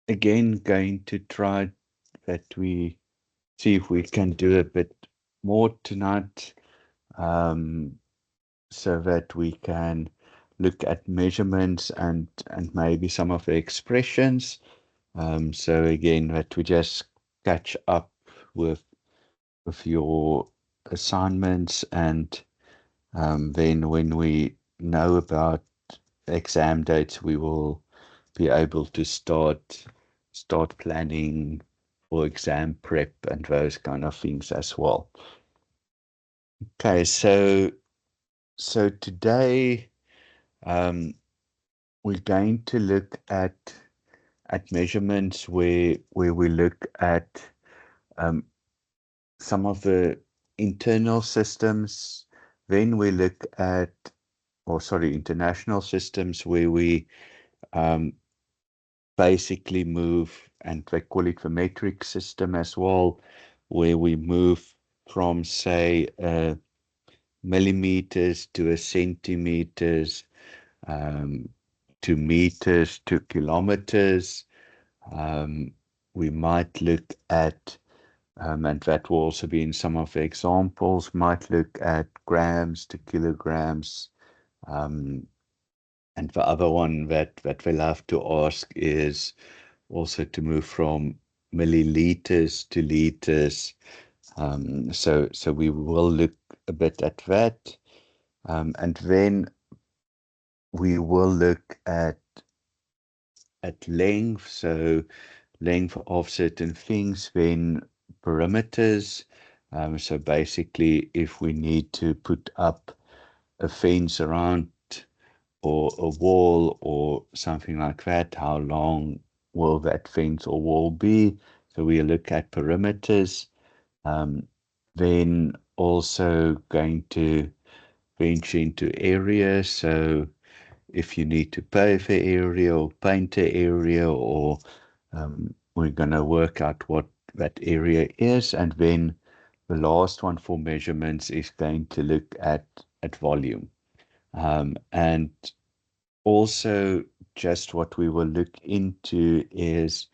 again going to try that we see if we can do a bit more tonight, so that we can look at measurements and maybe some of the expressions. So again, that we just catch up with your assignments, and then when we know about exam dates, we will be able to start planning for exam prep and those kind of things as well. Okay, so today we're going to look at measurements where we look at some of the internal systems. Then we look at, or sorry, international systems where we basically move, and they call it the metric system as well, where we move from, say, millimeters to a centimeters, um, to meters to kilometers. We might look at, and that will also be in some of the examples, might look at grams to kilograms. And the other one that we'll have to ask is also to move from milliliters to liters. So we will look a bit at that. And then we will look at length, so length of certain things, then perimeters. So basically, if we need to put up a fence around, or a wall or something like that, how long will that fence or wall be? So we look at perimeters. Then also going to venture into areas. So if you need to pave the area or paint the area, or we're going to work out what that area is. And then the last one for measurements is going to look at volume. And also, just what we will look into is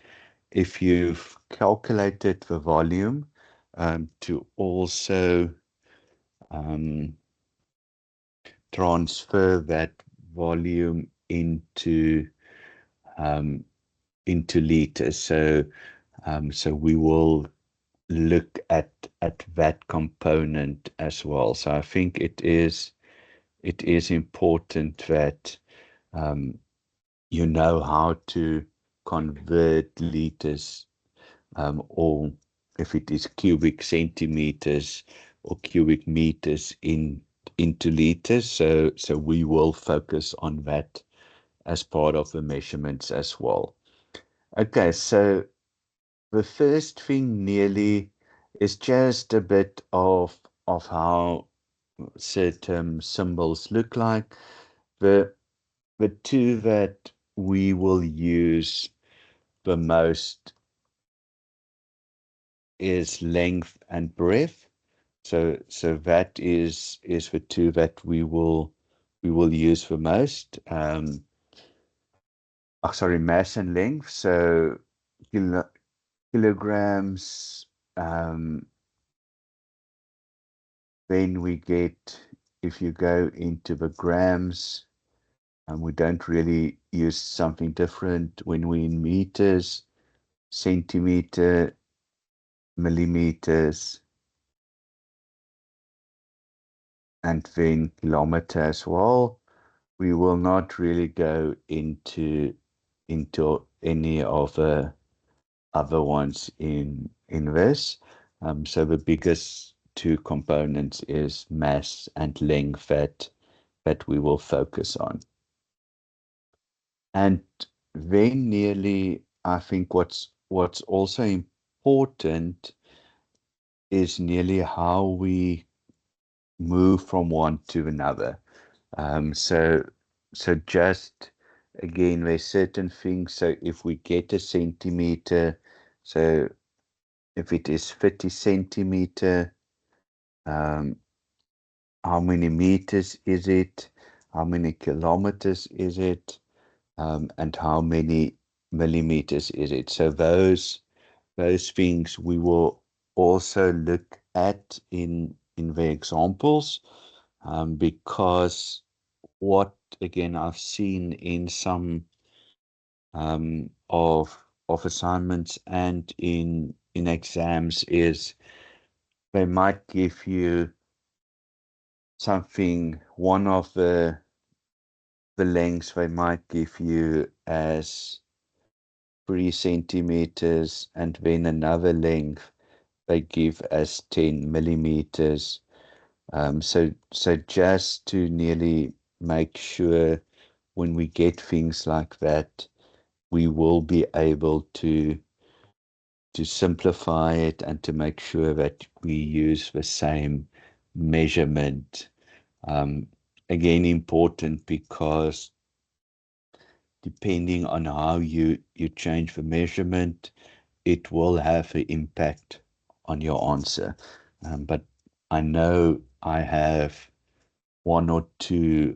if you've calculated the volume, to also transfer that volume into liters. So we will look at that component as well. So I think it is important that you know how to convert liters, or if it is cubic centimeters or cubic meters into liters. So we will focus on that as part of the measurements as well. Okay, so the first thing nearly is just a bit of how certain symbols look like. The the two that we will use the most is length and breadth. So that is the two that we will use the most. Sorry, mass and length. So kilograms. Then we get, if you go into the grams, and we don't really use something different when we in meters, centimeter, millimeters, and then kilometer as well. We will not really go into any of the other ones in this. So the biggest two components is mass and length that we will focus on. And then nearly, I think what's also important is nearly how we move from one to another. So just again, there's certain things. So if we get a centimeter, so if it is 30 centimeter, how many meters is it? How many kilometers is it? And how many millimeters is it? So those things we will also look at in the examples, because what again I've seen in some of assignments and in exams is they might give you something, one of the lengths they might give you as 3 centimeters, and then another length they give as 10 millimeters. So just to nearly make sure when we get things like that, we will be able to simplify it and to make sure that we use the same measurement. Um, Again, important because depending on how you change the measurement, it will have an impact on your answer. But I know I have one or two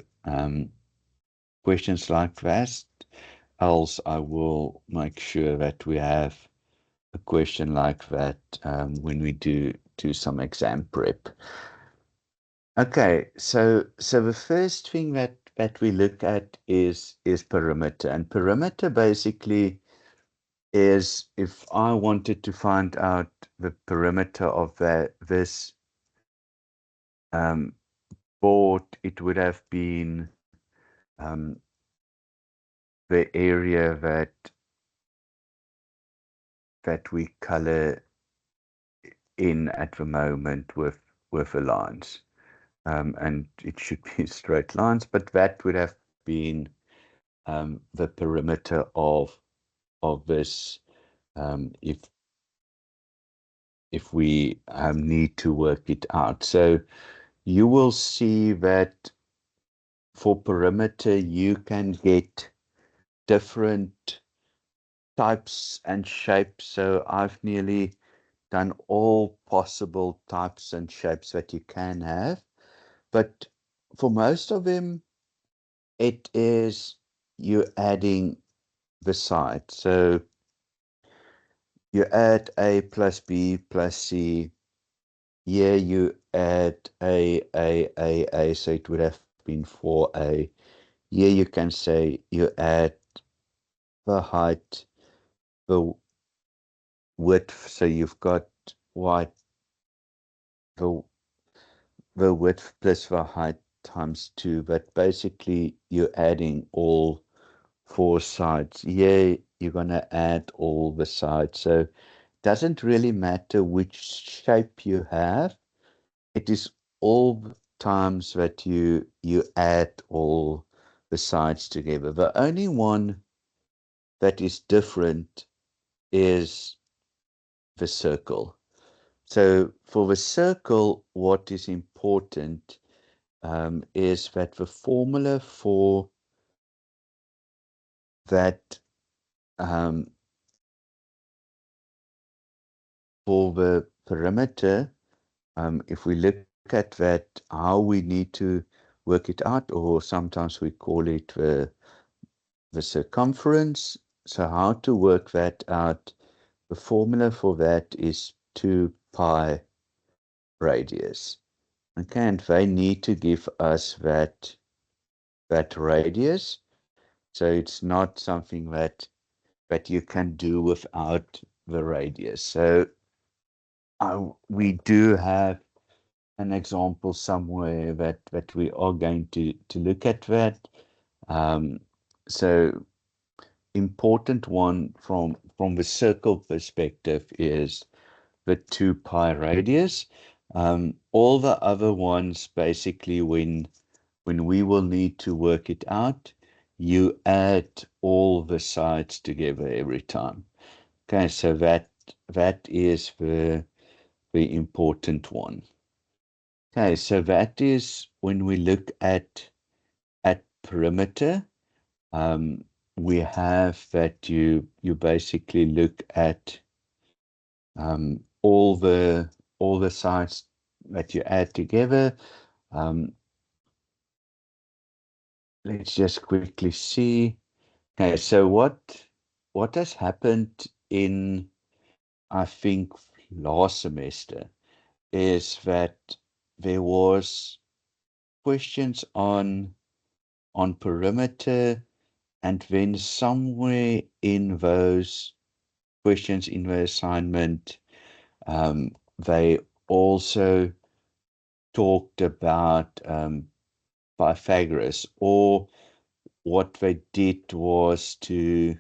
questions like that, else I will make sure that we have a question like that when we do some exam prep. Okay, so the first thing that we look at is perimeter, and perimeter basically is if I wanted to find out the perimeter of this board, it would have been the area that we color in at the moment with the lines, and it should be straight lines, but that would have been the perimeter of this, if we need to work it out. So you will see that for perimeter you can get different types and shapes. So I've nearly done all possible types and shapes that you can have, but for most of them it is you adding the side. So you add A plus B plus C. Here you add A, so it would have been 4A. Here you can say you add the height, the width, so you've got white, the, the width plus the height times 2, but basically you're adding all 4 sides. Here you're going to add all the sides, so it doesn't really matter which shape you have. It is all times that you add all the sides together. The only one that is different is the circle. So for the circle, what is important is that the formula for that, for the perimeter, if we look at that, how we need to work it out, or sometimes we call it the circumference. So how to work that out? The formula for that is 2 pi radius. Okay, and they need to give us that radius. So it's not something that you can do without the radius. So we do have an example somewhere that we are going to look at that. So important one from the circle perspective is the 2 pi radius. All the other ones, basically, when we will need to work it out, you add all the sides together every time. Okay, so that is the important one. Okay, so that is when we look at perimeter. We have that you basically look at all the sides that you add together. Let's just quickly see. Okay, so what what has happened in, I think, last semester is that there was questions on perimeter, and then somewhere in those questions in the assignment, they also talked about Pythagoras, or what they did was to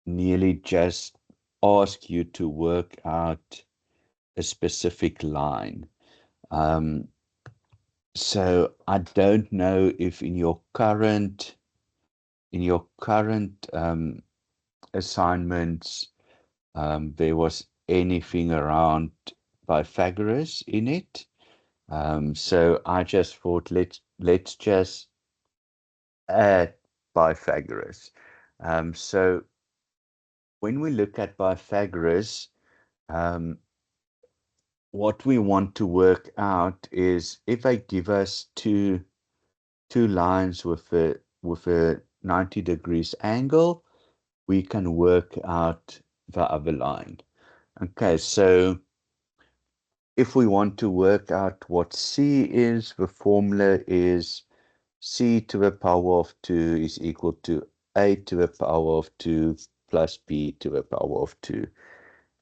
nearly just ask you to work out a specific line. So I don't know if in your current assignments there was anything around Pythagoras in it. So I just thought let's just add Pythagoras. So when we look at Pythagoras, um, what we want to work out is if they give us two lines with a 90 degrees angle, we can work out the other line. Okay, so if we want to work out what C is, the formula is C to the power of 2 is equal to A to the power of 2 plus B to the power of 2.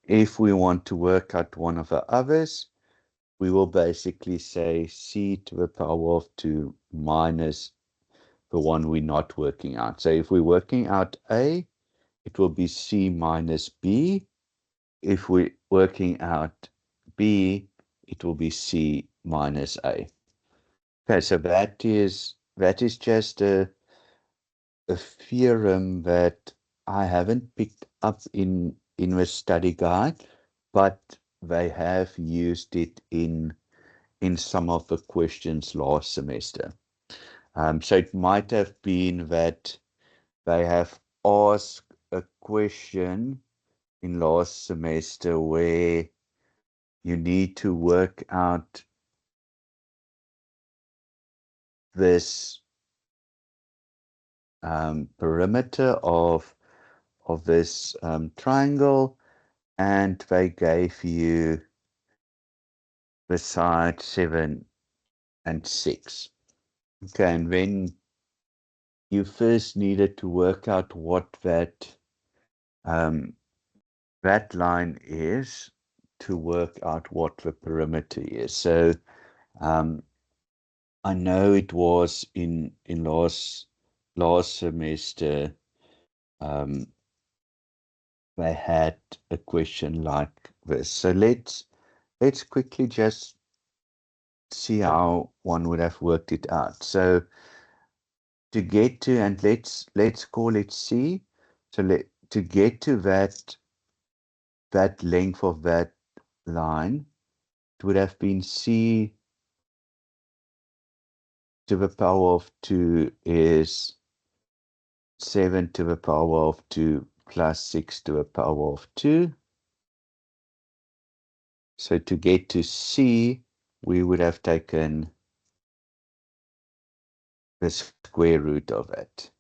If we want to work out one of the others, we will basically say C to the power of 2 minus the one we're not working out. So if we're working out A, it will be C minus B. If we're working out B, it will be C minus A. Okay, so that is just a theorem that I haven't picked up in the study guide, but they have used it in some of the questions last semester. So it might have been that they have asked a question in last semester where you need to work out this perimeter of this triangle, and they gave you the side 7 and 6. Okay, and then you first needed to work out what that line is to work out what the perimeter is. So I know it was in last semester, they had a question like this. So let's quickly just see how one would have worked it out. So to get to, and let's call it C. So to get to that length of that line, it would have been C to the power of 2 is 7 to the power of 2 plus 6 to the power of 2. So to get to C, we would have taken the square root of it.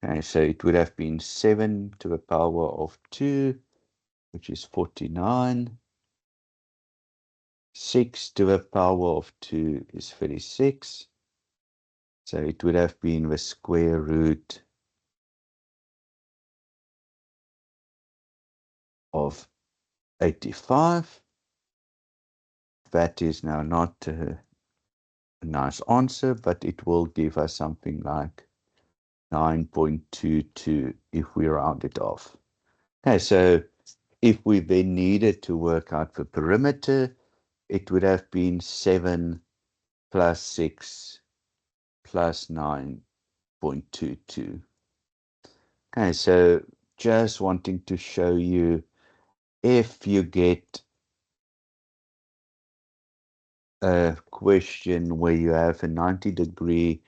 Okay, so it would have been 7 to the power of 2, which is 49. 6 to the power of 2 is 36. So it would have been the square root of 85. That is now not a nice answer, but it will give us something like 9.22 if we round it off. Okay, so if we then needed to work out the perimeter, it would have been 7 plus 6 plus 9.22. Okay, so just wanting to show you, if you get a question where you have a 90-degree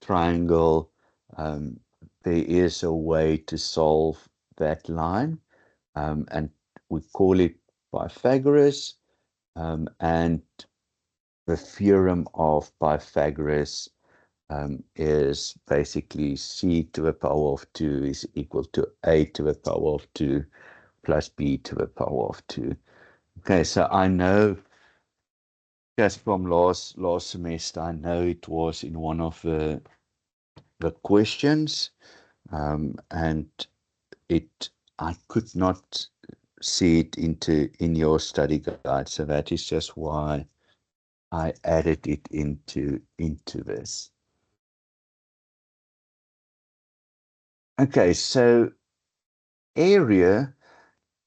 triangle, there is a way to solve that line, and we call it Pythagoras, and the theorem of Pythagoras is basically c to the power of 2 is equal to a to the power of 2 plus b to the power of 2. Okay, so I know just from last semester, I know it was in one of the questions, and I could not see it in your study guide, so that is just why I added it into this. Okay, so area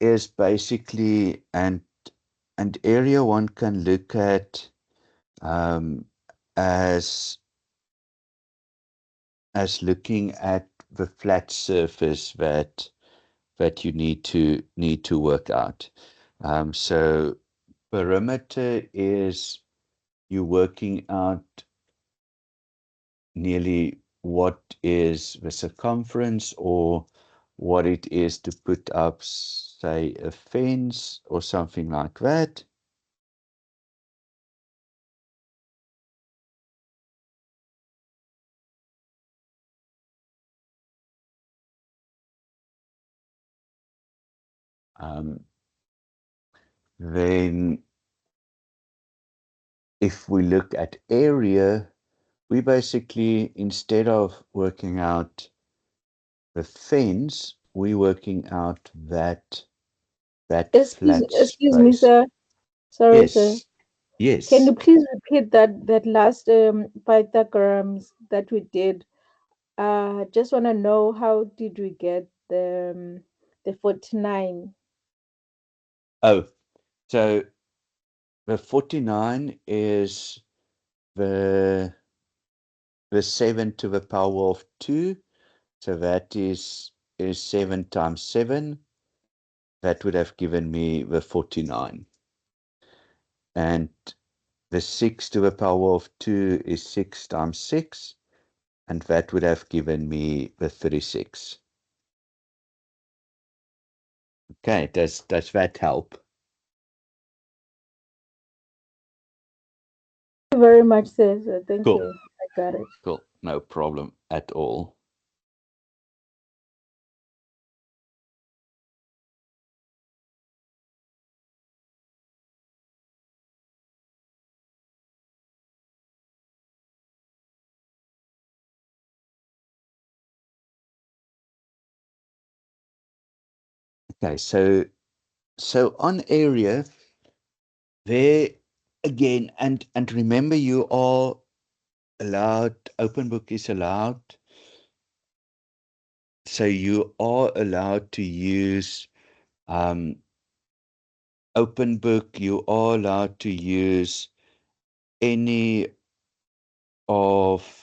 is basically and area one can look at as looking at the flat surface that you need to work out. So perimeter is you working out nearly what is the circumference or what it is to put up, say, a fence or something like that. Then if we look at area, we basically, instead of working out the fence, we're working out that flat Excuse me, space. sir. Sorry, sir. Yes, Can you yes. please repeat that last Pythagoras that we did? Just want to know how did we get the 49? Oh, so the 49 is the 7 to the power of 2. So that is 7 times 7. That would have given me the 49. And the 6 to the power of 2 is 6 times 6. And that would have given me the 36. Okay, does that help? Thank you very much, sir. Thank Cool, you. I got it. cool. No problem at all. Okay, so on area, there again, and remember, you are allowed, open book is allowed, so you are allowed to use open book. You are allowed to use any of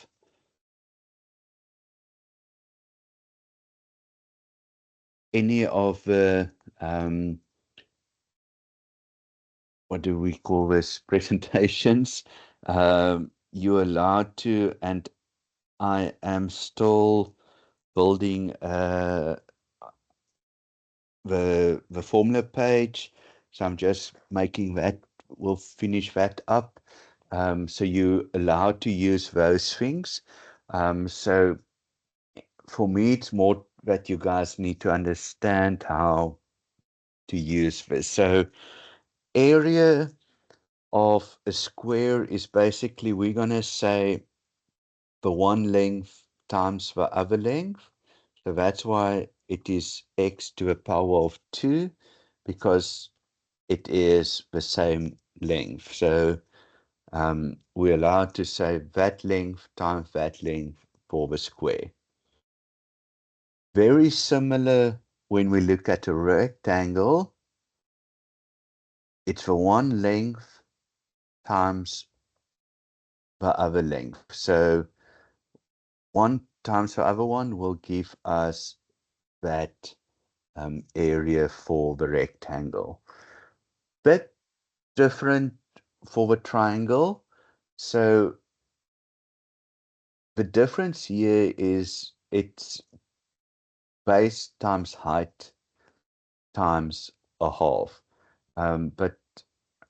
the what do we call this, presentations. You're allowed to, and I am still building the formula page, so I'm just making that. We'll finish that up. So you're allowed to use those things. So for me, it's more that you guys need to understand how to use this. So area of a square is basically, we're going to say the one length times the other length. So that's why it is x to the power of 2, because it is the same length. So we're allowed to say that length times that length for the square. Very similar when we look at a rectangle. It's the one length times the other length. So one times the other one will give us that area for the rectangle. Bit different for the triangle. So the difference here is it's base times height times a half. But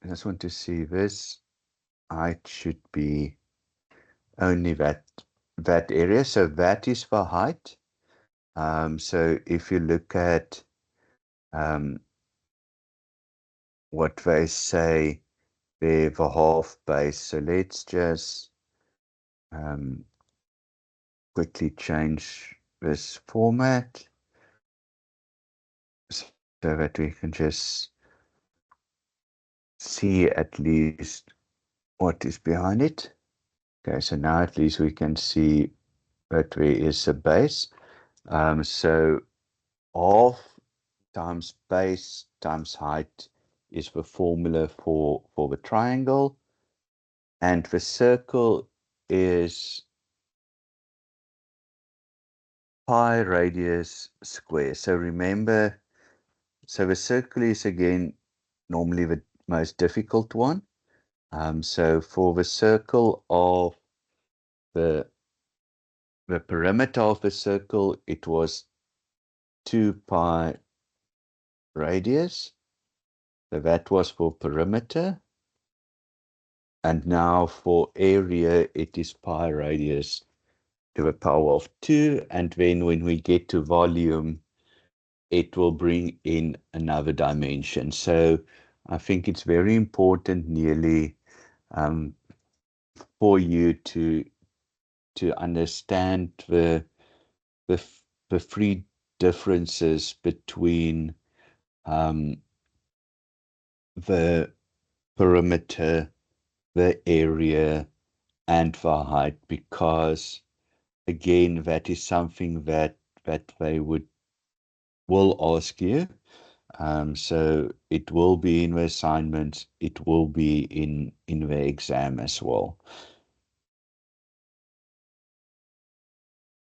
I just want to see, this height should be only that that area. So that is for height. So if you look at um, what they say there, the half base. So let's just um, quickly change this format so that we can just see at least what is behind it. Okay, so now at least we can see that there is a base. So half times base times height is the formula for the triangle, and the circle is pi radius square. So remember, so the circle is again normally the most difficult one. So for the circle of the the perimeter of the circle, it was 2 pi radius. So that was for perimeter. And now for area, it is pi radius to the power of 2. And then when we get to volume, it will bring in another dimension. So I think it's very important nearly um, for you to understand the, the three differences between um, the perimeter, the area, and the height, because again, that is something that they will ask you. So it will be in the assignments, it will be in the exam as well.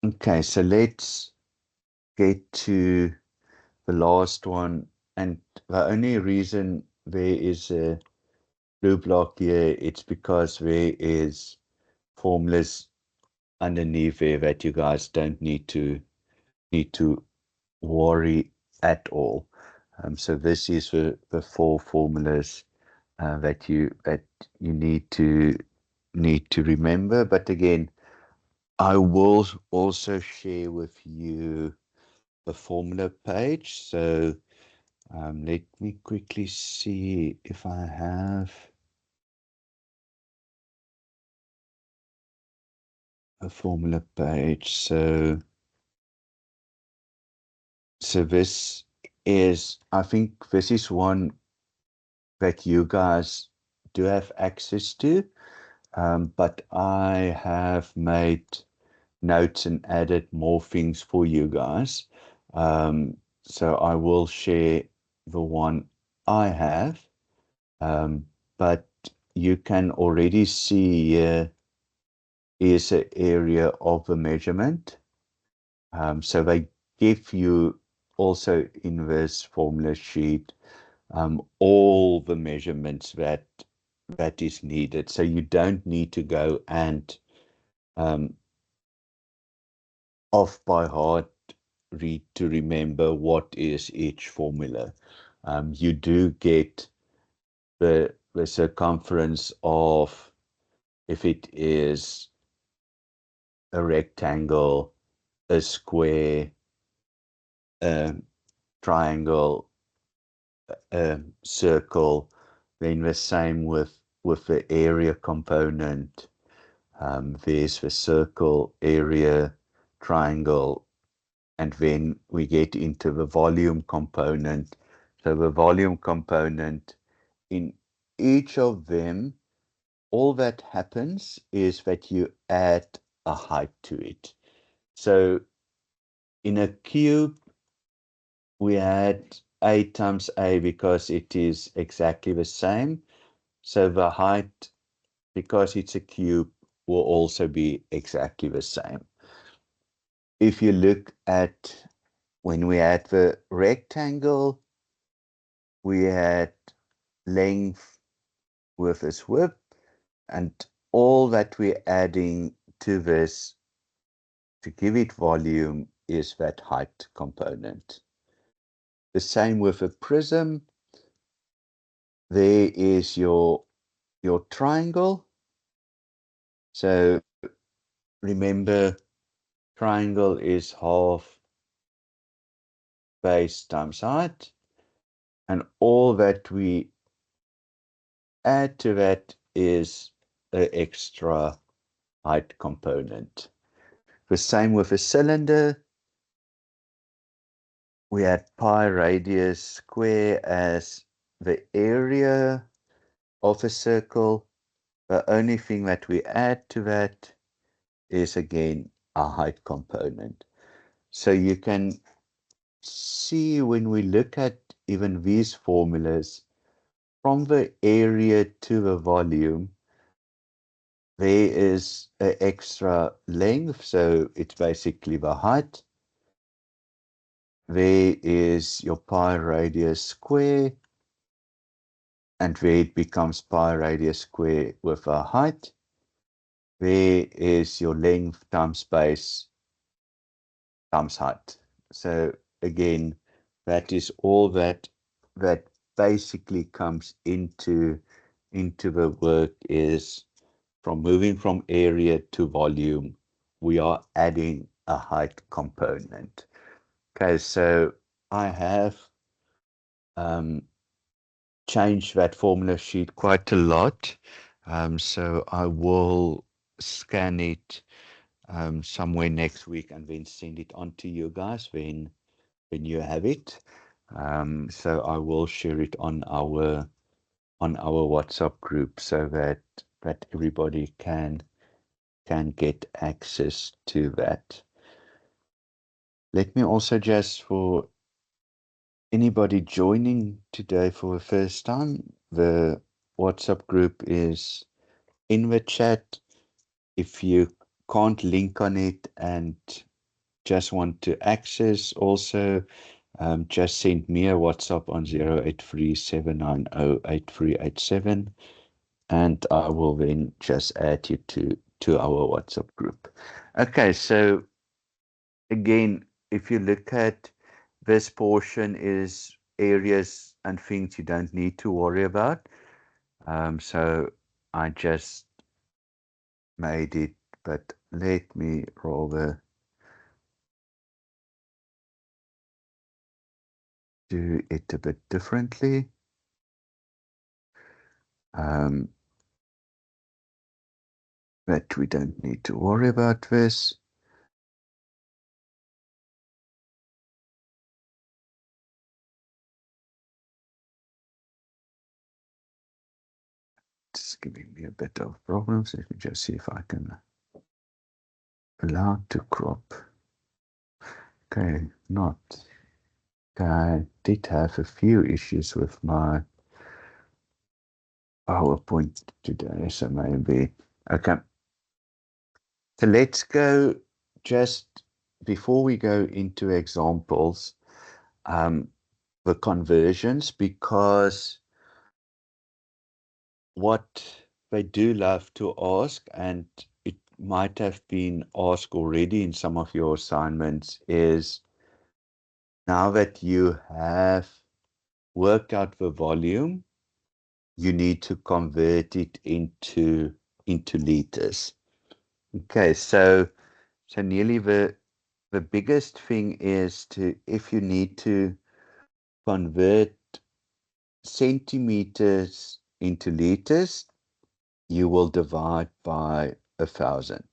Okay, so let's get to the last one. And the only reason there is a blue block here, it's because there is formulas underneath there that you guys don't need to worry at all. So this is the four formulas that you need to remember. But again, I will also share with you the formula page. So let me quickly see if I have a formula page. So this is, I think this is one that you guys do have access to, but I have made notes and added more things for you guys. So I will share the one I have, but you can already see here is an area of the measurement. So they give you also in this formula sheet all the measurements that is needed. So you don't need to go and um, off by heart read to remember what is each formula. You do get the circumference of, if it is a rectangle, a square, a triangle, a circle, then the same with the area component. There's the circle, area, triangle, and then we get into the volume component. So the volume component, in each of them, all that happens is that you add a height to it. So in a cube, we add a times a because it is exactly the same. So the height, because it's a cube, will also be exactly the same. If you look at when we add the rectangle, we add length with its width, and all that we're adding to this to give it volume is that height component. The same with a prism. There is your triangle. So remember, triangle is half base times height, and all that we add to that is an extra height component. The same with a cylinder. We had pi radius square as the area of a circle. The only thing that we add to that is again a height component. So you can see when we look at even these formulas, from the area to the volume, there is an extra length, so it's basically the height. There is your pi radius square, and there it becomes pi radius square with a height. There is your length times base times height. So again, that is all that basically comes into the work, is from moving from area to volume, we are adding a height component. Okay, so I have changed that formula sheet quite a lot. So I will scan it somewhere next week and then send it on to you guys when you have it. So I will share it on our WhatsApp group so that everybody can get access to that. Let me also, just for anybody joining today for the first time, the WhatsApp group is in the chat. If you can't link on it and just want to access also, just send me a WhatsApp on 0837908387, and I will then just add you to our WhatsApp group. Okay, so again, if you look at this portion, is areas and things you don't need to worry about. So I just made it, but let me rather do it a bit differently. But we don't need to worry about this. It's giving me a bit of problems. Let me just see if I can allow to crop. Okay, not. I did have a few issues with my PowerPoint today, so maybe. Okay. So let's go, just before we go into examples, the conversions, because what they do love to ask, and it might have been asked already in some of your assignments, is now that you have worked out the volume, you need to convert it into liters. Okay, so nearly the biggest thing is to, if you need to convert centimeters into liters, you will divide by 1,000.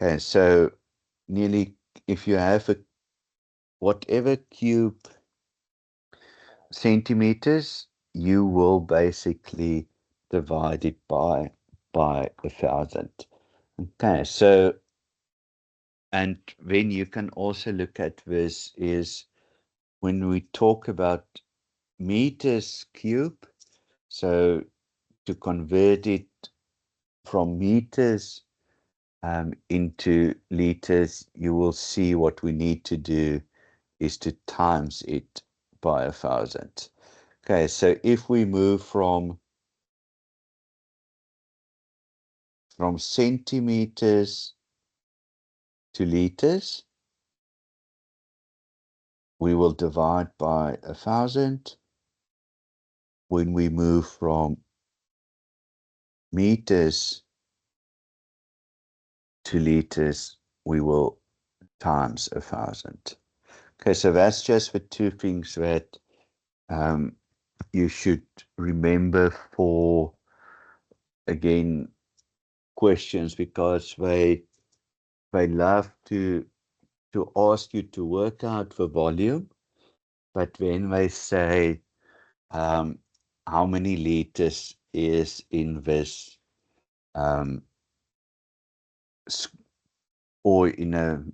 Okay, so nearly, if you have a whatever cube centimeters, you will basically divide it by 1,000. Okay, so, and then you can also look at this, is when we talk about meters cube, so to convert it from meters into liters, you will see what we need to do is to times it by 1,000. Okay, so if we move from centimeters to liters, we will divide by 1,000. When we move from meters to liters, we will times 1,000. Okay, so that's just the two things that um, you should remember for, again, questions, because they love to ask you to work out the volume, but when they say um, how many liters is in this um, or in a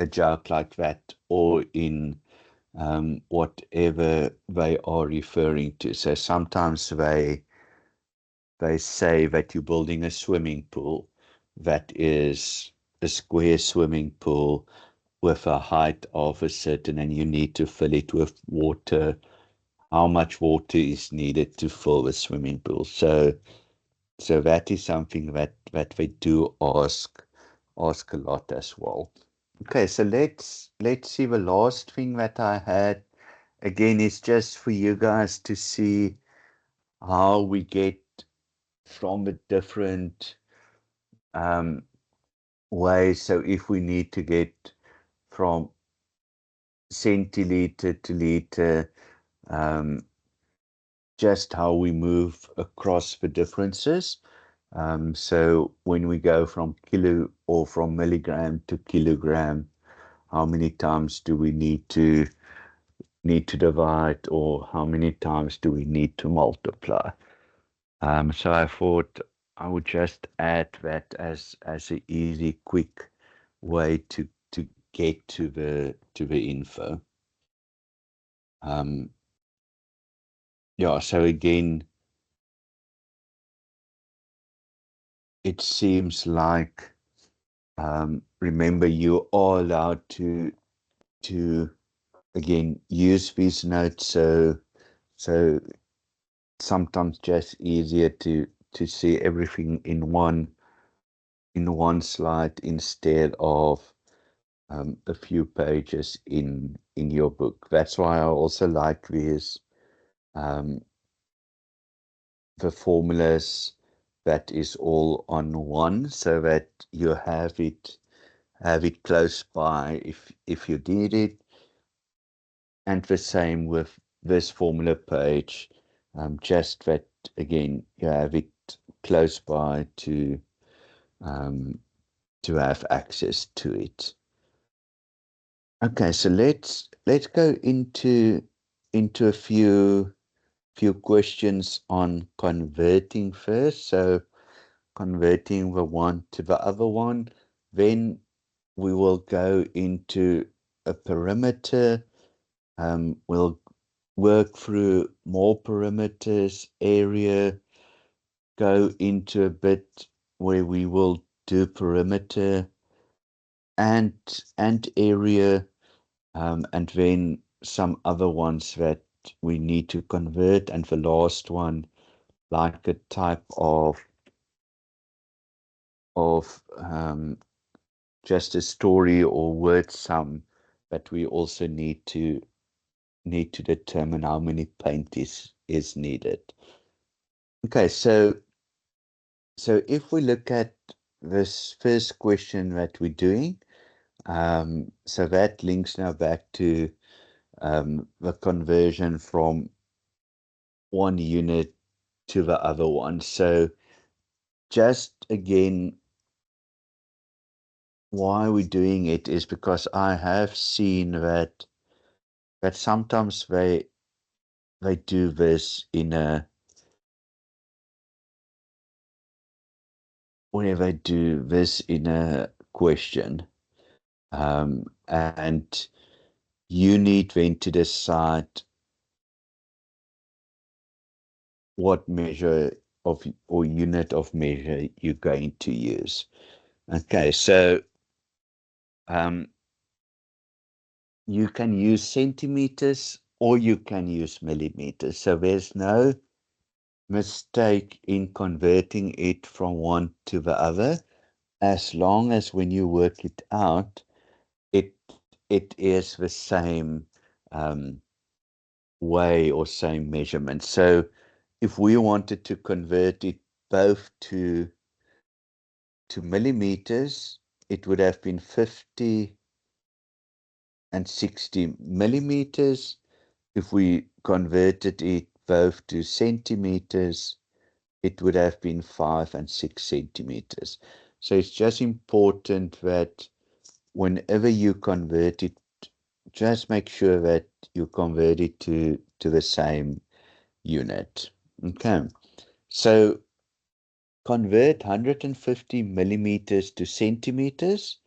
joke like that, or in whatever they are referring to. So sometimes they say that you're building a swimming pool that is a square swimming pool with a height of a certain, and you need to fill it with water. How much water is needed to fill the swimming pool? So that is something that they do ask a lot as well. Okay, so let's see, the last thing that I had again is just for you guys to see how we get from the different um, ways. So if we need to get from centiliter to liter, um, just how we move across the differences. So when we go from kilo or from milligram to kilogram, how many times do we need to divide, or how many times do we need to multiply? So I thought I would just add that as an easy, quick way to get to the info. Um, yeah. So again, it seems like remember, you are allowed to again use these notes. So sometimes just easier to see everything in one slide instead of a few pages in your book. That's why I also like these um, the formulas that is all on one, so that you have it close by if you need it. And the same with this formula page, just that again you have it close by um, to have access to it. Okay, so let's go into a few questions on converting first. So converting the one to the other one, then we will go into a perimeter. We'll work through more perimeters, area, go into a bit where we will do perimeter and area, and then some other ones that we need to convert, and the last one like a type of just a story or word sum that we also need to determine how many paint is needed. Okay, so if we look at this first question that we're doing, so that links now back to the conversion from one unit to the other one. So just again, why we're doing it is because I have seen that sometimes they do this whenever they do this in a question, and you need then to decide what measure of or unit of measure you're going to use. Okay, so um, you can use centimeters or you can use millimeters. So there's no mistake in converting it from one to the other, as long as when you work it out, it it is the same um, way or same measurement. So if we wanted to convert it both to millimeters, it would have been 50 and 60 millimeters. If we converted it both to centimeters, it would have been 5 and 6 centimeters. So it's just important that whenever you convert it, just make sure that you convert it to the same unit. Okay, so convert 150 millimeters to centimeters.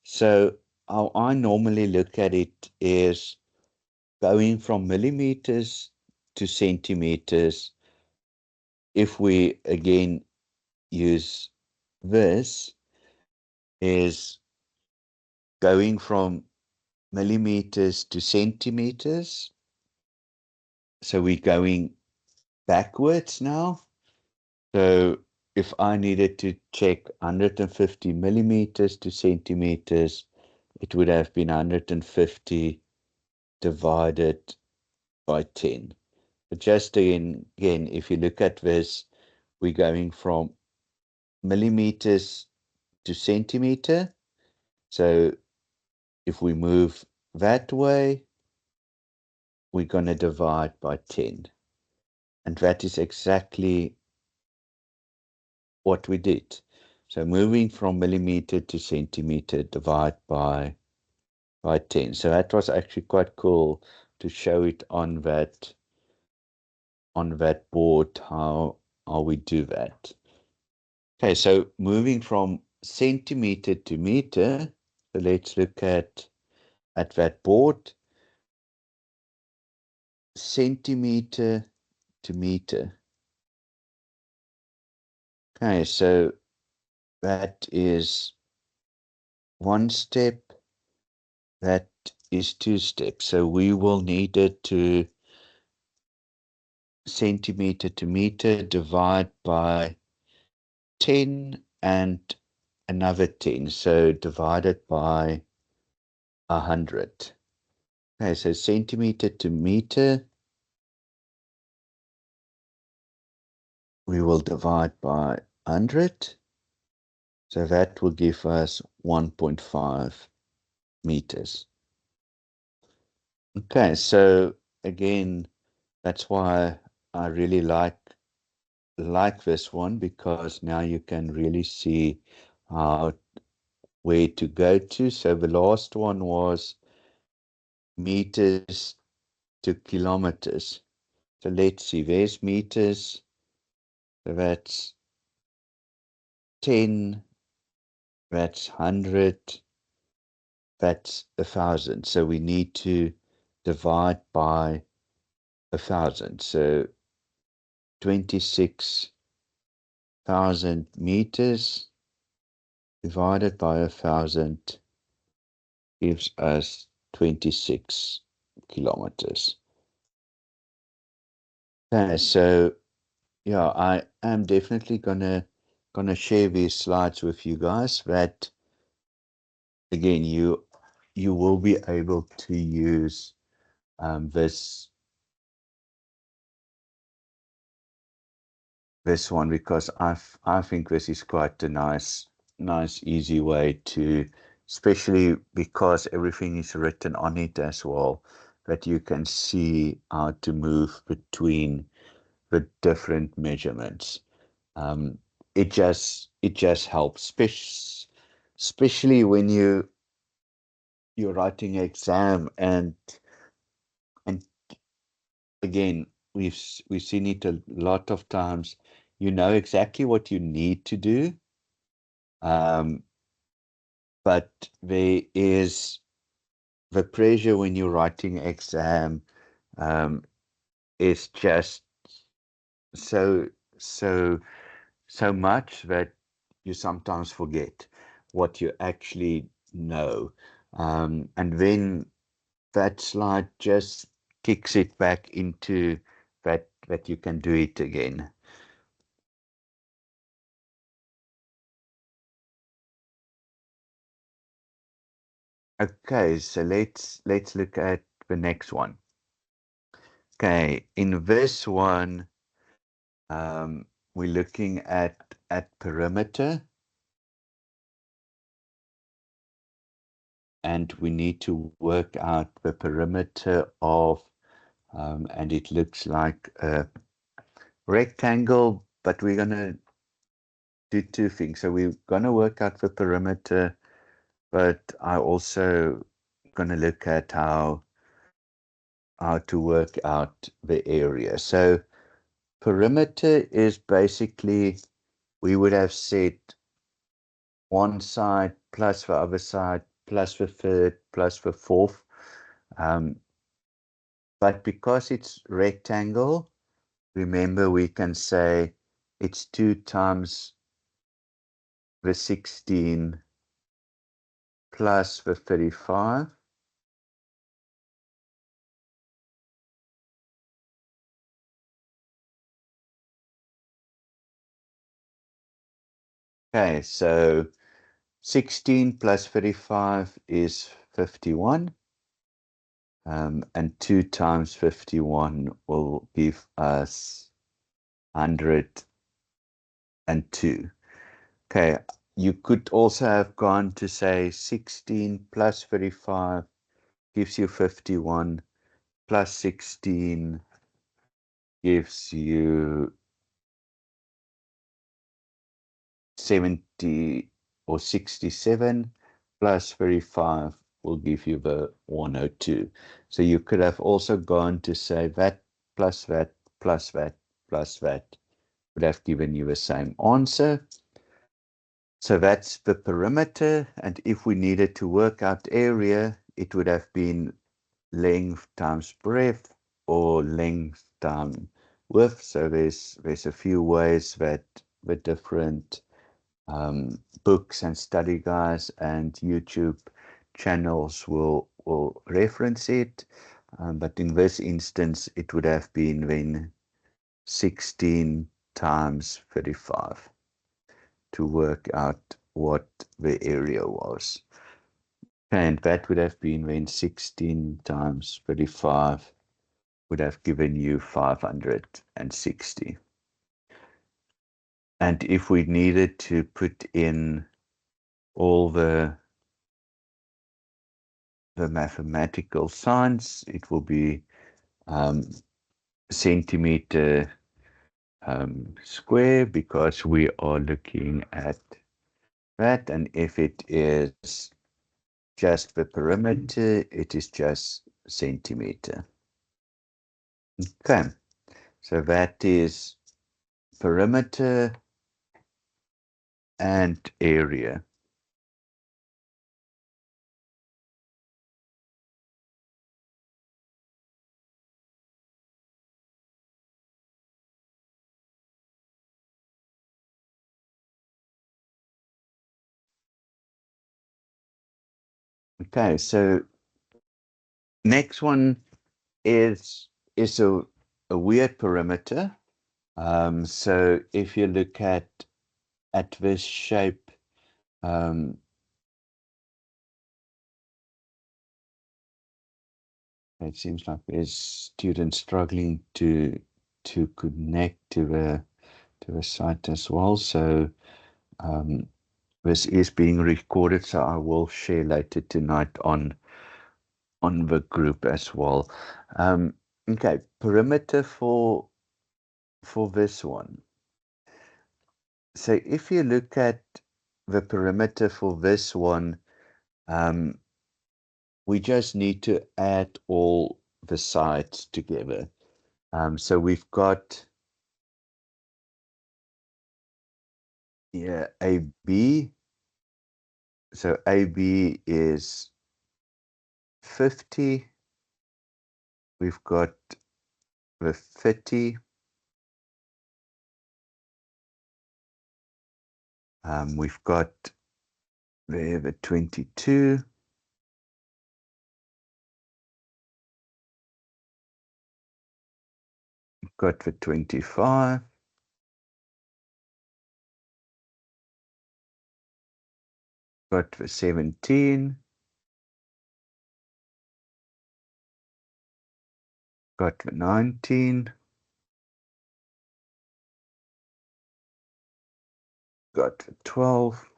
So how I normally look at it is going from millimeters to centimeters. If we again use this, is going from millimeters to centimeters. So we're going backwards now. So if I needed to check 150 millimeters to centimeters, it would have been 150 divided by 10. But just again, if you look at this, we're going from millimeters to centimeter. So if we move that way, we're going to divide by 10. And that is exactly what we did. So moving from millimeter to centimeter, divide by 10. So that was actually quite cool to show it on that board how we do that. Okay, so moving from centimeter to meter, so let's look at that board. Centimeter to meter. Okay, so that is one step, that is two steps. So we will need it to centimeter to meter, divide by 10 and another 10. So divided by 100. Okay, so centimeter to meter, we will divide by 100. So that will give us 1.5 meters. Okay, so again, that's why I really like this one, because now you can really see where to go to. So the last one was meters to kilometers. So let's see, there's meters. So that's 10, that's 100, that's 1,000. So we need to divide by 1,000. So 26,000 meters divided by 1,000 gives us 26 kilometers. Okay, so yeah, I am definitely gonna share these slides with you guys, that again you will be able to use this one, because I think this is quite a nice easy way to, especially because everything is written on it as well, that you can see how to move between the different measurements. Um, it just helps, especially when you're writing an exam, and and again, we've seen it a lot of times. You know exactly what you need to do, um, but there is the pressure when you're writing exam. Um, is just so so much that you sometimes forget what you actually know, and then that slide just kicks it back into that you can do it again. Okay, so let's look at the next one. Okay, in this one, we're looking at perimeter. and we need to work out the perimeter of, and it looks like a rectangle, but we're going to do two things. So we're going to work out the perimeter, but I also going to look at how to work out the area. So perimeter is basically, we would have said one side plus the other side plus the third plus the fourth. But because it's rectangle, remember we can say it's 2 times the 16 plus the 35. Okay, so 16 plus 35 is 51. And 2 times 51 will give us 102. Okay, you could also have gone to say 16 plus 35 gives you 51, plus 16 gives you 70 or 67, plus 35 will give you the 102. So you could have also gone to say that plus that plus that plus that would have given you the same answer. So that's the perimeter, and if we needed to work out area, it would have been length times breadth or length times width. So there's a few ways that the different books and study guides and YouTube channels will reference it. But in this instance, it would have been then 16 times 35 to work out what the area was. And that would have been then 16 times 35 would have given you 560. And if we needed to put in all the mathematical signs, it will be centimeter square, because we are looking at that. And if it is just the perimeter, it is just centimeter. Okay, so that is perimeter and area. Okay, so next one is a weird perimeter. So if you look at this shape, it seems like there's students struggling to connect to the site as well. So this is being recorded, so I will share later tonight on the group as well. Okay, perimeter for this one. So if you look at the perimeter for this one, we just need to add all the sides together. So we've got AB. So AB is 50. We've got the 30. We've got there the 22. We've got the 25. Got the 17. Got the 19. Got the 12.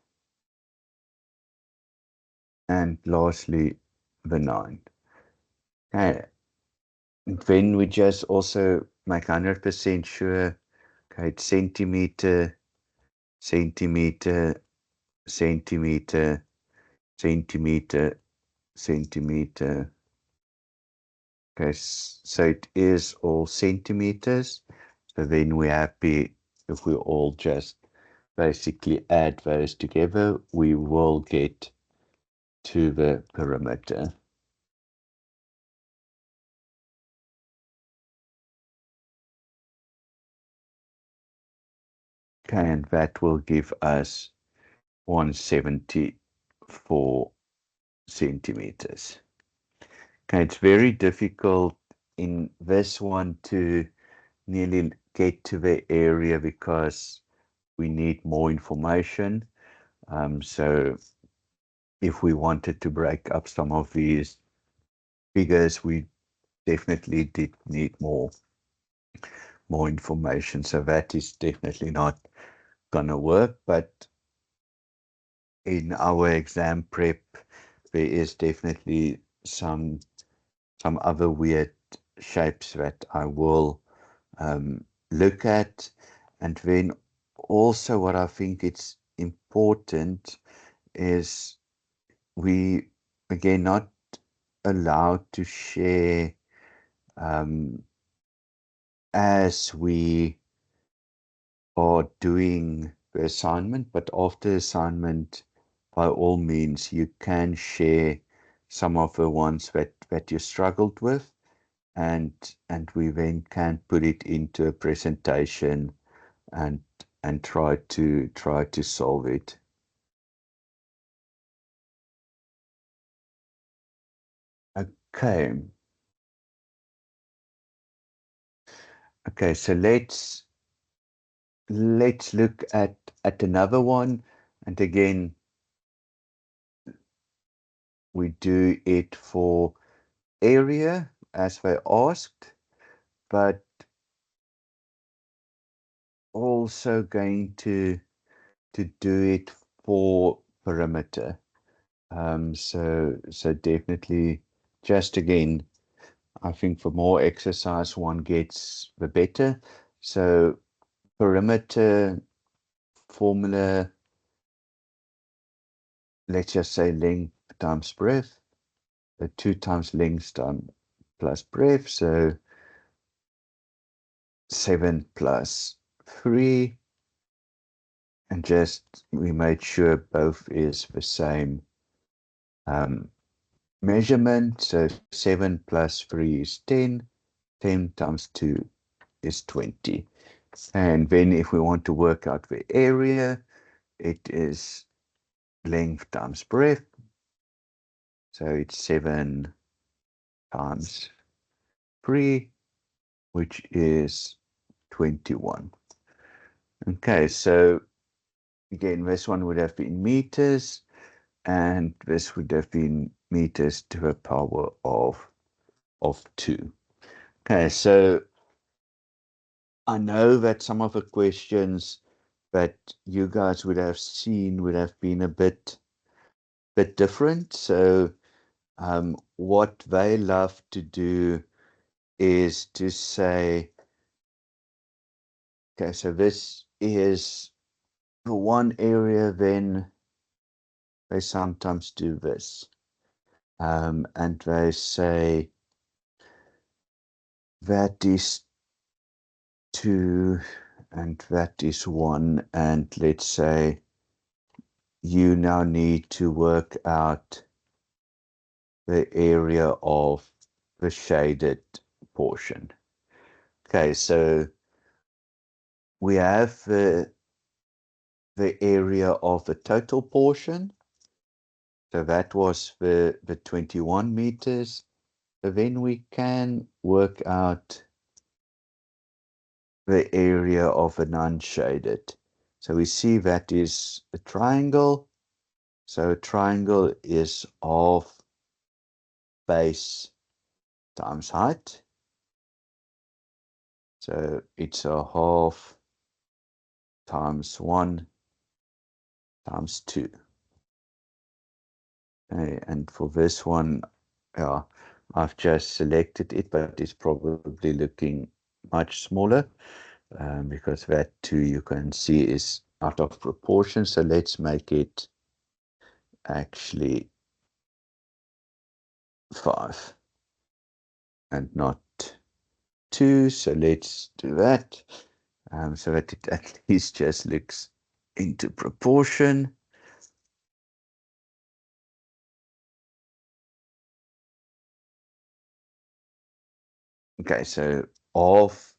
and lastly the 9. Okay, and then we just also make 100% sure, okay, it's centimeter, centimeter, centimeter, centimeter, centimeter. Okay, so it is all centimeters. So then we're happy if we all just basically add those together, we will get to the perimeter. Okay, and that will give us 174 centimeters. Okay, it's very difficult in this one to nearly get to the area because we need more information. So if we wanted to break up some of these figures, we definitely did need more information. So that is definitely not gonna work. But in our exam prep, there is definitely some other weird shapes that I will look at. And then also what I think it's important is we again not allowed to share as we are doing the assignment, but after assignment, by all means, you can share some of the ones that you struggled with, and we then can put it into a presentation and try to solve it. Okay, okay, so let's look at another one, and again we do it for area as they asked, but also going to do it for perimeter. So definitely, just again, I think the more exercise one gets, the better. So perimeter formula, let's just say length times breadth, 2 times length times plus breadth, so 7 plus 3, and just we made sure both is the same um, measurement. So 7 plus 3 is 10. 10 times 2 is 20. And then if we want to work out the area, it is length times breadth. So it's 7 times 3, which is 21. Okay, so again, this one would have been meters, and this would have been meters to the power of 2. Okay, so I know that some of the questions that you guys would have seen would have been a bit different. So what they love to do is to say, okay, so this is the one area, then they sometimes do this. And they say that is 2 and that is 1. And let's say you now need to work out the area of the shaded portion. Okay, so we have the area of the total portion. So that was the 21 meters. So then we can work out the area of an unshaded. So we see that is a triangle. So a triangle is half base times height. So it's a half times 1 times 2. Okay, and for this one, yeah, I've just selected it, but it's probably looking much smaller because that too you can see is out of proportion. So let's make it actually 5 and not 2. So let's do that so that it at least just looks into proportion. Okay, so half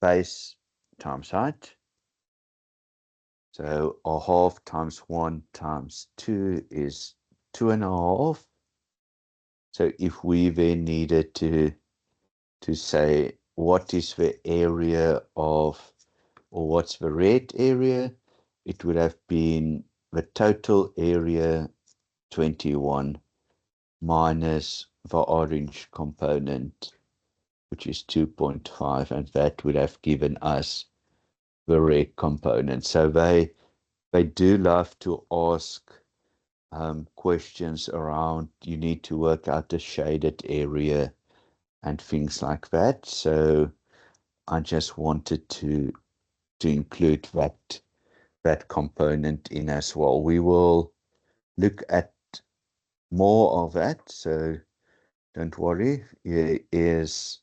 base times height. So a half times 1 times 2 is 2.5. So if we then needed to say what is the area of, or what's the red area, it would have been the total area 21 minus the orange component, which is 2.5, and that would have given us the red component. So they do love to ask questions around, you need to work out the shaded area and things like that. So I just wanted to include that component in as well. We will look at more of that, so don't worry. Here is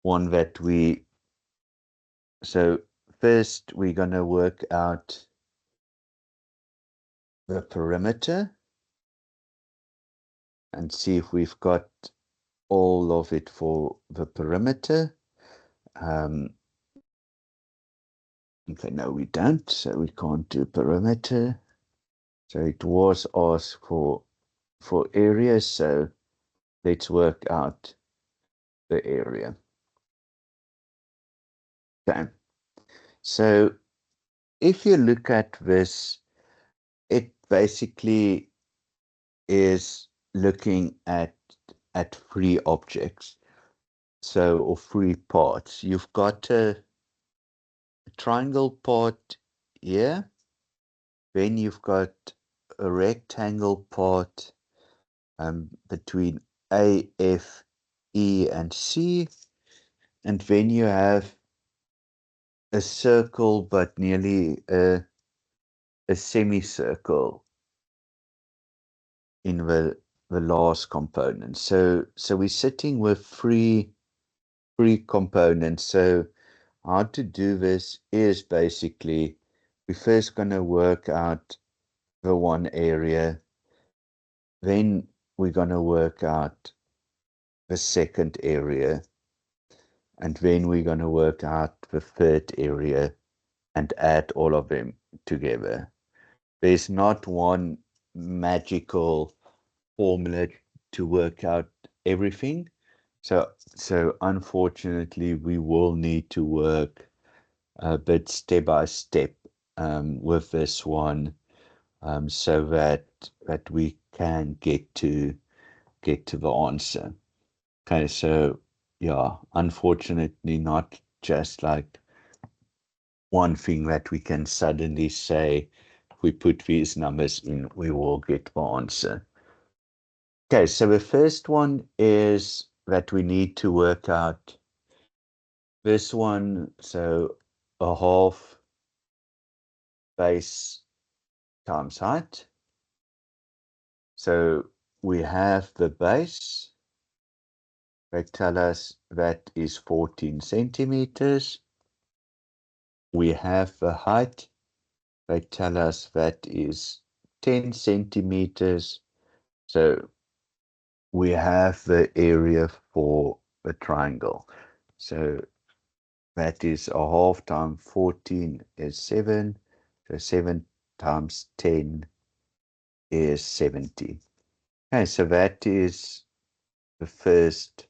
one that so first we're going to work out the perimeter and see if we've got all of it for the perimeter. Okay, no, we don't, so we can't do perimeter. So it was asked for area, so let's work out the area. Okay, so if you look at this, it basically is looking at three objects, so, or three parts. You've got a triangle part here, then you've got a rectangle part between A, F, E, and C, and then you have a circle, but nearly a semicircle in the last component. So we're sitting with three components. So how to do this is basically we're first going to work out the one area, then we're going to work out the second area, and then we're going to work out the third area and add all of them together. There's not one magical formula to work out everything. So unfortunately, we will need to work a bit step by step with this one, so that we can get to the answer. Okay, so yeah, unfortunately, not just like one thing that we can suddenly say, if we put these numbers in, we will get the answer. Okay, so the first one is that we need to work out this one. So a half base times height. So we have the base. They tell us that is 14 centimeters. We have the height. They tell us that is 10 centimeters. So we have the area for the triangle. So that is a half times 14 is 7. So 7 times 10 is 70. Okay, so that is the first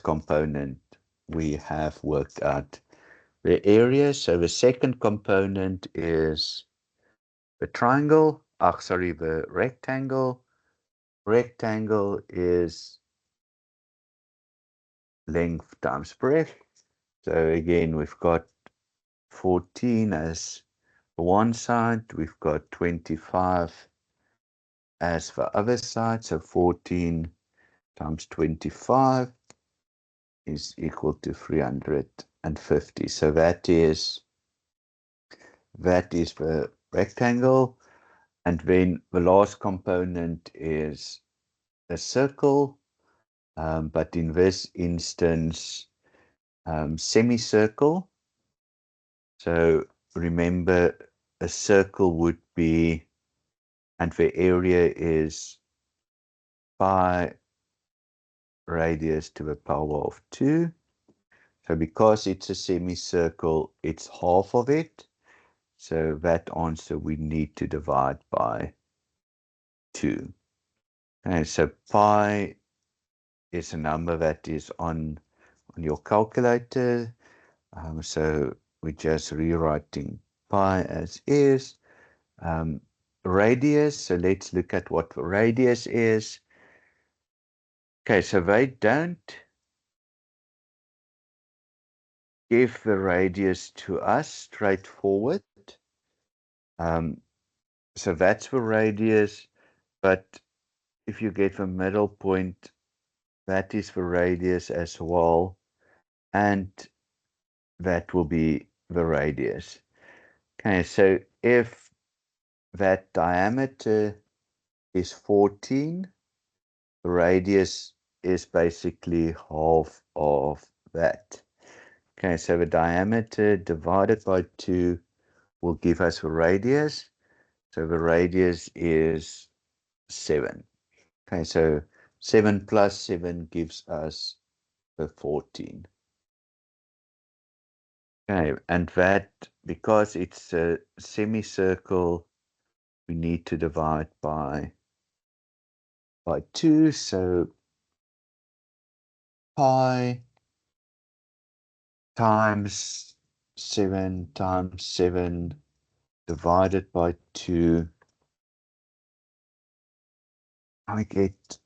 component we have worked out the area. So the second component is the triangle. Sorry, the rectangle. Rectangle is length times breadth. So again, we've got 14 as one side, we've got 25 as for other side. So 14 times 25 is equal to 350. So that is the rectangle. And then the last component is a circle, but in this instance, semicircle. So remember, a circle would be, and the area is pi radius to the power of 2. So because it's a semicircle, it's half of it. So that answer we need to divide by 2. Okay, so pi is a number that is on your calculator. So we're just rewriting pi as is. Radius, so let's look at what the radius is. Okay, so they don't give the radius to us straightforward. So that's the radius, but if you get the middle point, that is the radius as well, and that will be the radius. Okay, so if that diameter is 14, the radius is basically half of that. Okay, so the diameter divided by 2 will give us a radius. So the radius is 7. Okay, so 7 plus 7 gives us the 14. Okay, and that, because it's a semicircle, we need to divide by 2. So pi times 7 times 7 divided by 2, I get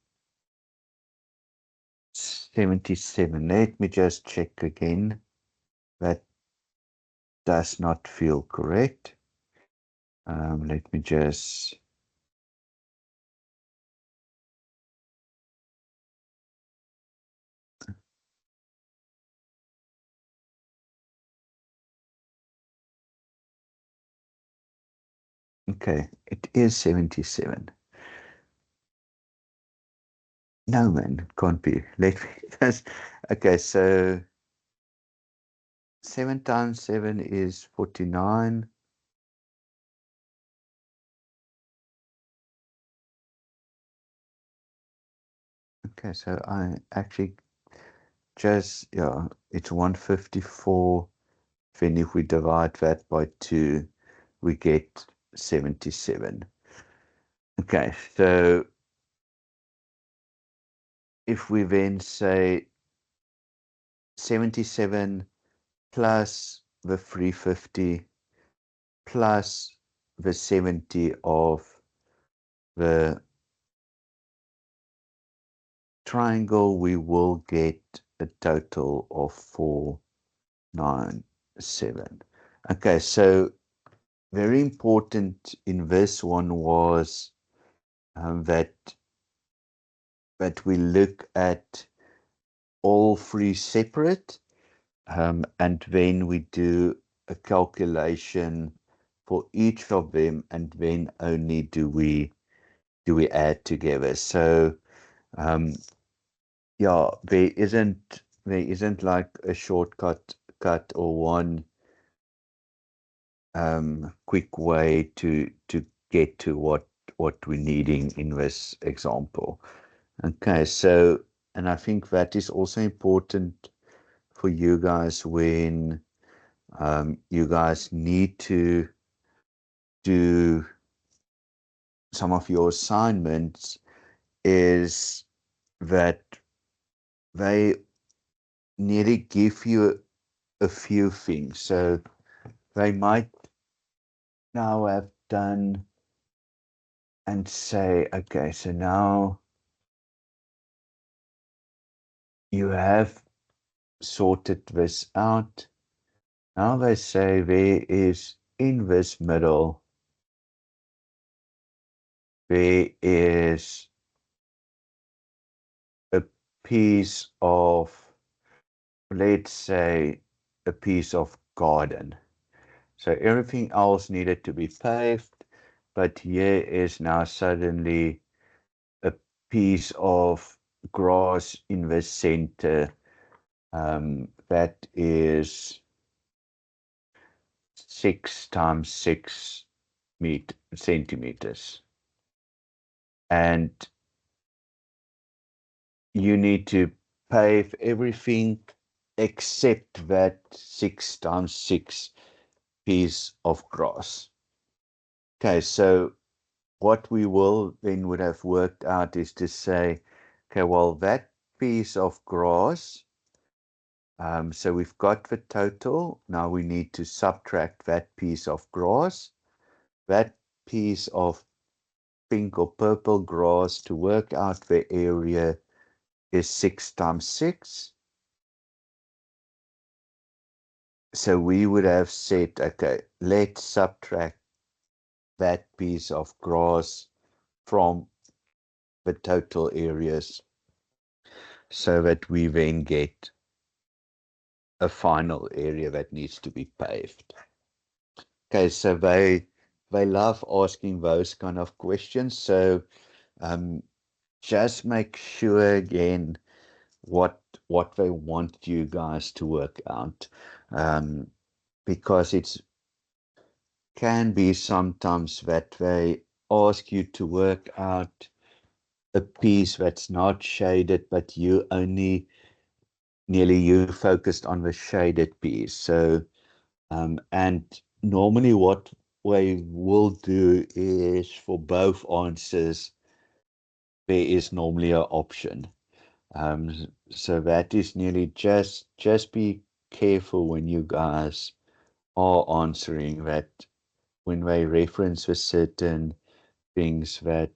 77. Let me just check again. That does not feel correct. Let me just... Okay, it is 77. No, man, it can't be. Let me just... Okay, so 7 times 7 is 49. Okay, so I actually just, yeah, it's 154. Then if we divide that by 2, we get 77. Okay, so if we then say 77 plus the 350 plus the 70 of the triangle, we will get a total of 497. Okay, so very important in this one was that we look at all three separate, and then we do a calculation for each of them, and then only do we add together. So yeah, there isn't like a shortcut or one quick way to get to what we're needing in this example. Okay, so, and I think that is also important for you guys when you guys need to do some of your assignments, is that they nearly give you a few things. So they might now have done and say, okay, so now you have sorted this out. Now they say there is in this middle, there is a piece of, let's say, a piece of garden. So everything else needed to be paved, but here is now suddenly a piece of grass in the center that is 6 times 6 centimeters. And you need to pave everything except that 6 times 6 piece of grass. Okay, so what we will then would have worked out is to say, okay, well, that piece of grass, so we've got the total. Now we need to subtract that piece of grass, that piece of pink or purple grass to work out the area is 6 times 6. So we would have said, okay, let's subtract that piece of grass from the total areas so that we then get a final area that needs to be paved. Okay, so they love asking those kind of questions. So just make sure again what they want you guys to work out, because it's can be sometimes that they ask you to work out a piece that's not shaded, but you only nearly you focused on the shaded piece. So and normally what we will do is for both answers there is normally an option. So that is nearly just be careful when you guys are answering that when they reference a certain things that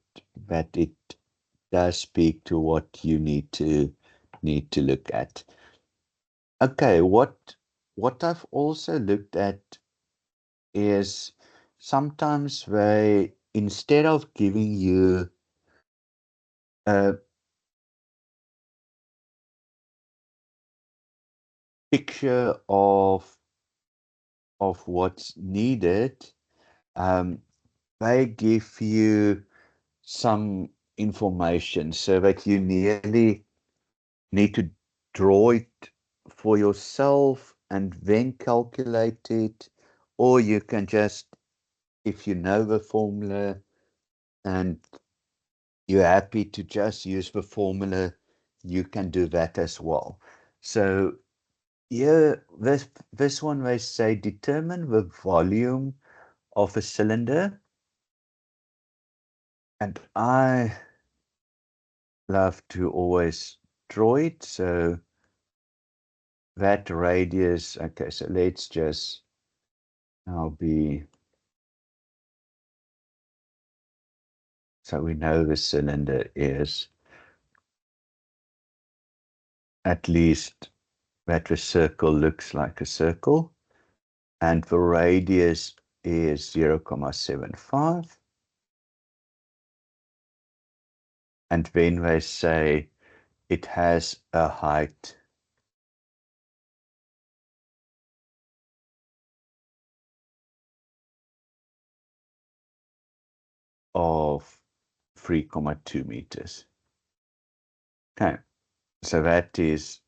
it does speak to what you need to look at. Okay, what I've also looked at is sometimes they, instead of giving you a picture of what's needed, um, they give you some information so that you nearly need to draw it for yourself and then calculate it, or you can just, if you know the formula and you're happy to just use the formula, you can do that as well. So here, this one they say determine the volume of a cylinder, and I love to always draw it. So that radius, okay, so let's just now be, so we know the cylinder is at least that the circle looks like a circle, and the radius is 0.75. And then they say it has a height of 3.2 meters. Okay, so that is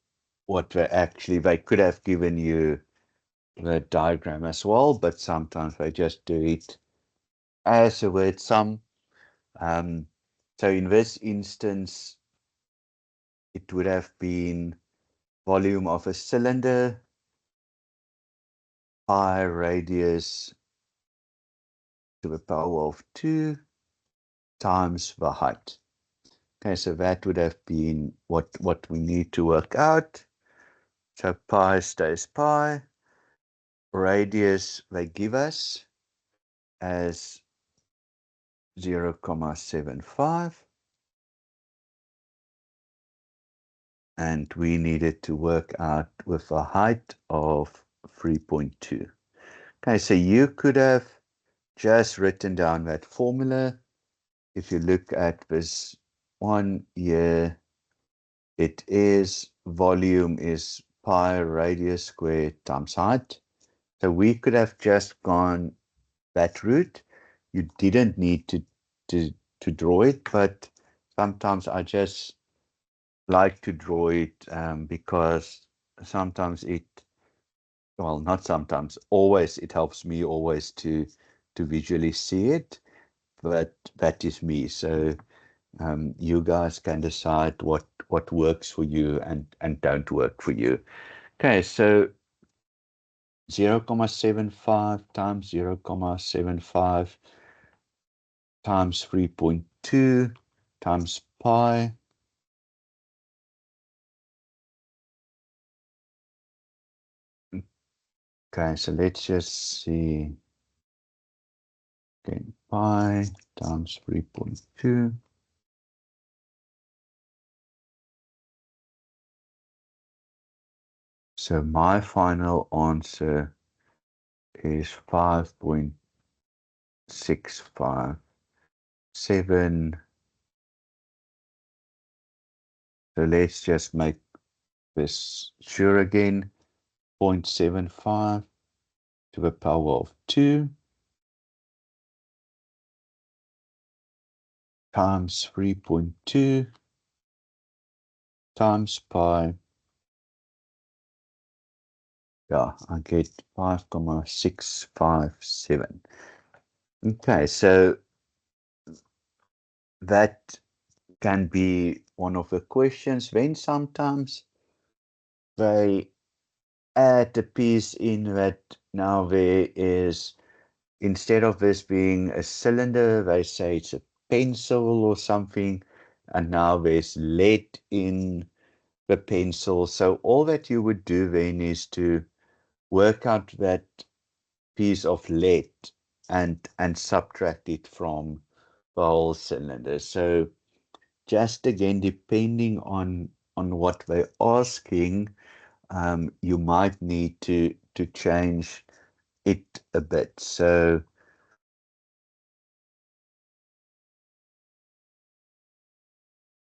what they could have given you the diagram as well, but sometimes they just do it as a word sum. So in this instance, it would have been volume of a cylinder, pi radius to the power of 2 times the height. Okay, so that would have been what we need to work out. So pi stays pi. Radius they give us as 0.75. And we needed to work out with a height of 3.2. Okay, so you could have just written down that formula if you look at this one here, it is volume is pi radius squared times height. So we could have just gone that route. You didn't need to to draw it, but sometimes I just like to draw it because sometimes it, well, not sometimes, always it helps me always to visually see it. But that is me. So you guys can decide what works for you and don't work for you. Okay, so 0.75 times 0.75 times 3.2 times pi. Okay, so let's just see. Okay, pi times 3.2. So my final answer is 5.657. So let's just make this sure again. 0.75 to the power of 2 times 3.2 times pi. Yeah, I get 5.657. Okay, so that can be one of the questions. Then sometimes they add a piece in that now there is, instead of this being a cylinder, they say it's a pencil or something, and now there's lead in the pencil. So all that you would do then is to work out that piece of lead and subtract it from the whole cylinder. So just again, depending on what they're asking, you might need to change it a bit. So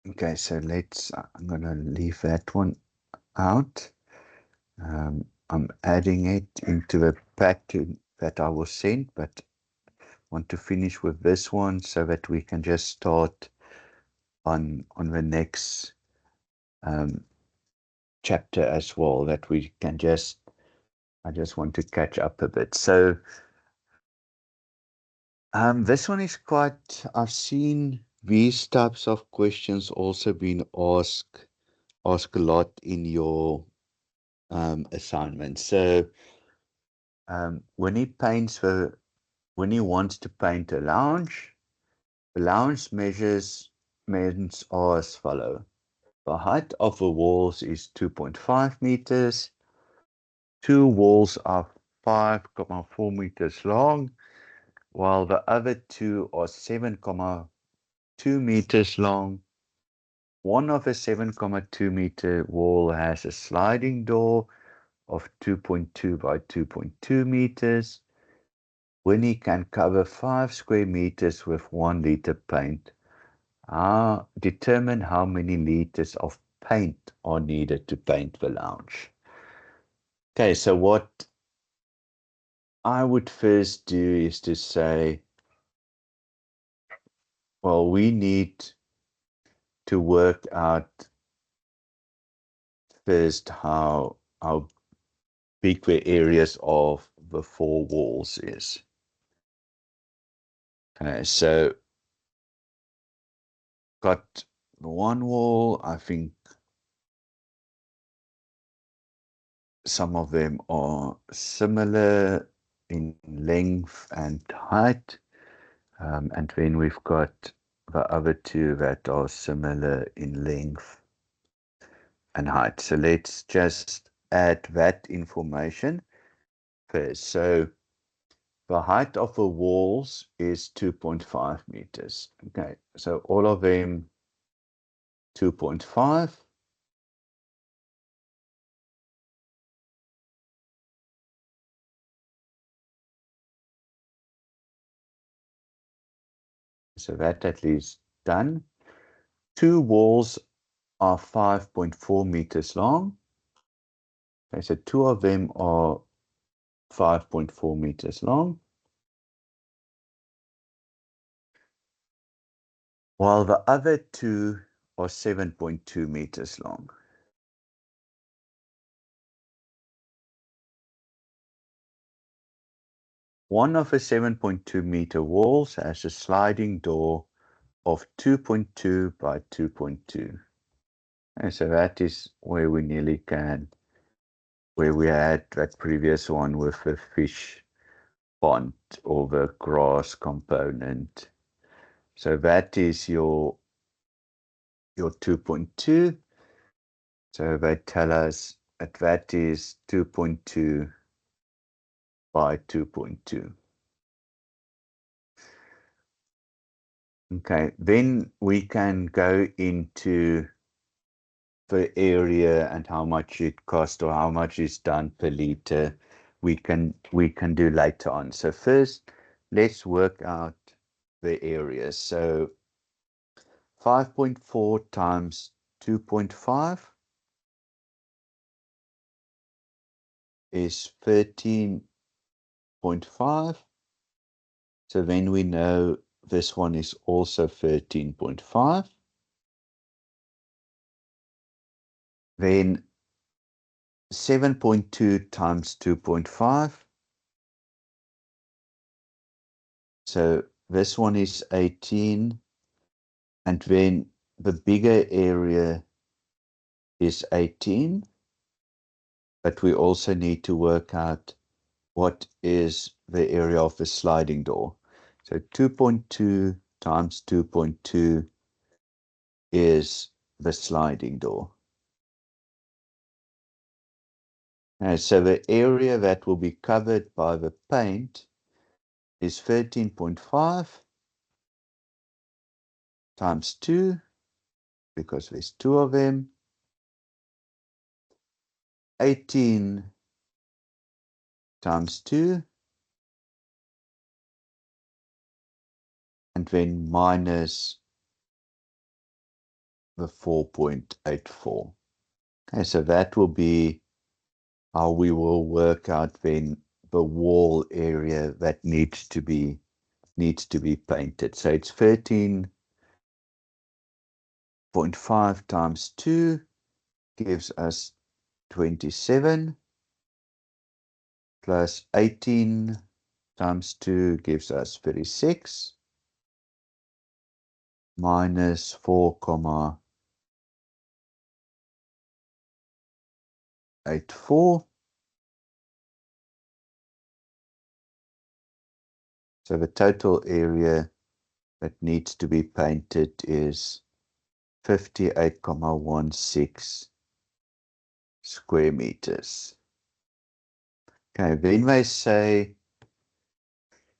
okay, so I'm gonna leave that one out. I'm adding it into the pattern that I was sent, but want to finish with this one so that we can just start on the next um, chapter as well, that we can just, I just want to catch up a bit. So this one is quite, I've seen these types of questions also being asked a lot in your assignments. So when he wants to paint a lounge, the lounge measurements are as follow. The height of the walls is 2.5 meters. Two walls are 5.4 meters long, while the other two are 7.2 meters long. One of the 7.2 meter wall has a sliding door of 2.2 by 2.2 meters. Winnie can cover 5 square meters with 1 liter paint. Determine how many liters of paint are needed to paint the lounge. Okay, so what I would first do is to say, well, we need to work out first how big the areas of the four walls is. Okay, so got the one wall. I think some of them are similar in length and height. And then we've got the other two that are similar in length and height. So let's just add that information first. So the height of the walls is 2.5 meters. Okay, so all of them 2.5. So that at least done. Two walls are 5.4 meters long. Okay, so two of them are 5.4 meters long, while the other two are 7.2 meters long. One of the 7.2 meter walls has a sliding door of 2.2 by 2.2. And so that is where we nearly can, where we had that previous one with the fish pond or the grass component. So that is your 2.2. So they tell us that is 2.2 by 2.2. Okay, then we can go into the area and how much it costs or how much is done per liter. We can do later on. So first, let's work out the area. So 5.4 times 2.5 is 13.5. So then we know this one is also 13.5. Then 7.2 times 2.5. So this one is 18. And then the bigger area is 18. But we also need to work out what is the area of the sliding door. So 2.2 times 2.2 is the sliding door. So the area that will be covered by the paint is 13.5 times 2, because there's two of them, 18 times 2, and then minus the 4.84. Okay, so that will be how we will work out then the wall area that needs to be painted. So it's 13.5 times 2 gives us 27, plus 18 times 2 gives us 36, minus 4.84. So the total area that needs to be painted is 58.16 square meters. Okay, then they say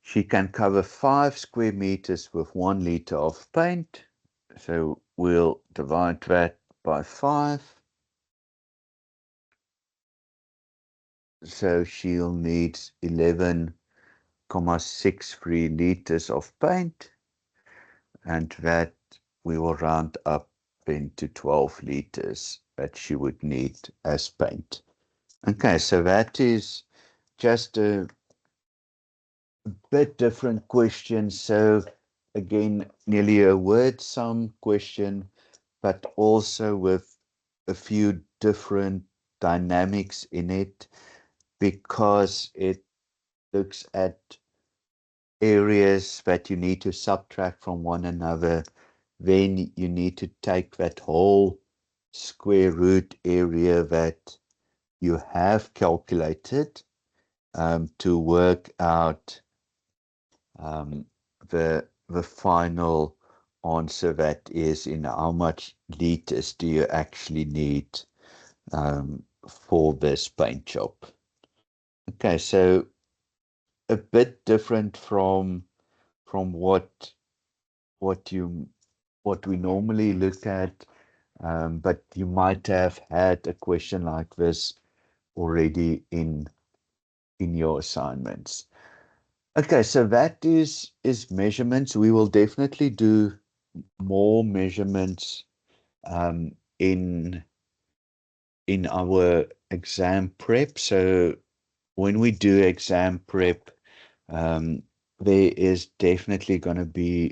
she can cover 5 square meters with 1 liter of paint. So we'll divide that by 5. So she'll need 11.63 liters of paint, and that we will round up into 12 liters that she would need as paint. Okay, so that is just a bit different question. So again, nearly a word sum question, but also with a few different dynamics in it, because it looks at areas that you need to subtract from one another. Then you need to take that whole square root area that you have calculated to work out the final answer, that is in how much liters do you actually need for this paint job. Okay, so a bit different from what we normally look at, but you might have had a question like this already in your assignments. Okay, so that is measurements. We will definitely do more measurements in our exam prep. So when we do exam prep, um, there is definitely going to be